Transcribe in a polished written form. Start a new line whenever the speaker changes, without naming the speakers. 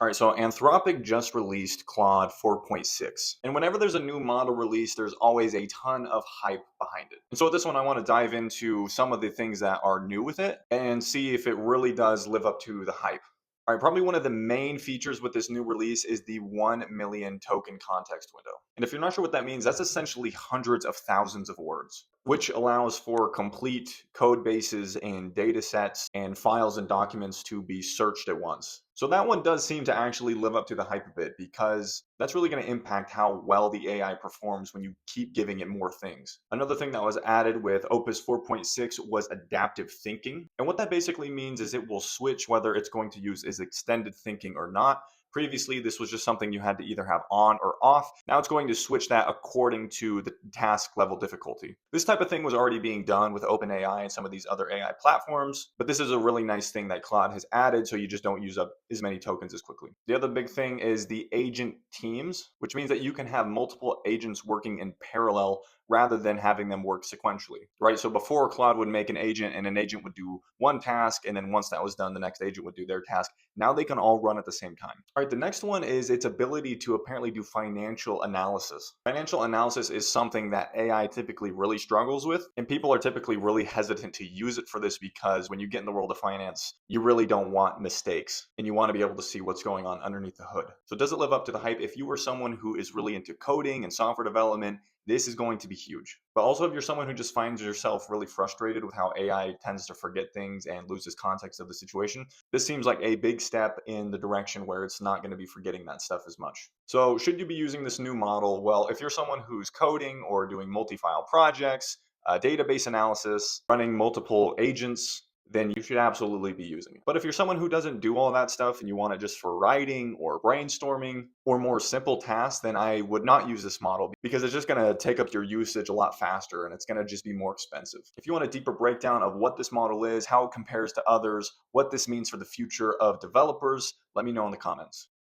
All right, so Anthropic just released Claude 4.6. And whenever there's a new model released, there's always a ton of hype behind it. And so with this one, I want to dive into some of the things that are new with it and see if it really does live up to the hype. All right, probably one of the main features with this new release is the 1 million token context window. And if you're not sure what that means, that's essentially hundreds of thousands of words, which allows for complete code bases and data sets and files and documents to be searched at once. So that one does seem to actually live up to the hype a bit because that's really going to impact how well the AI performs when you keep giving it more things. Another thing that was added with Opus 4.6 was adaptive thinking. And what that basically means is it will switch whether it's going to use is extended thinking or not. Previously, this was just something you had to either have on or off. Now it's going to switch that according to the task level difficulty. This type of thing was already being done with OpenAI and some of these other AI platforms, but this is a really nice thing that Claude has added so you just don't use up as many tokens as quickly. The other big thing is the agent teams, which means that you can have multiple agents working in parallel rather than having them work sequentially, right? So before Claude would make an agent and an agent would do one task, and then once that was done, the next agent would do their task. Now they can all run at the same time. All right, the next one is its ability to apparently do financial analysis. Financial analysis is something that AI typically really struggles with, and people are typically really hesitant to use it for this because when you get in the world of finance, you really don't want mistakes and you want to be able to see what's going on underneath the hood. So does it live up to the hype? If you were someone who is really into coding and software development, this is going to be huge. But also, if you're someone who just finds yourself really frustrated with how AI tends to forget things and loses context of the situation, this seems like a big step in the direction where it's not going to be forgetting that stuff as much. So, should you be using this new model? Well, if you're someone who's coding or doing multi file projects, database analysis, running multiple agents, then you should absolutely be using it. But if you're someone who doesn't do all that stuff and you want it just for writing or brainstorming or more simple tasks, then I would not use this model because it's just going to take up your usage a lot faster and it's going to just be more expensive. If you want a deeper breakdown of what this model is, how it compares to others, what this means for the future of developers, let me know in the comments.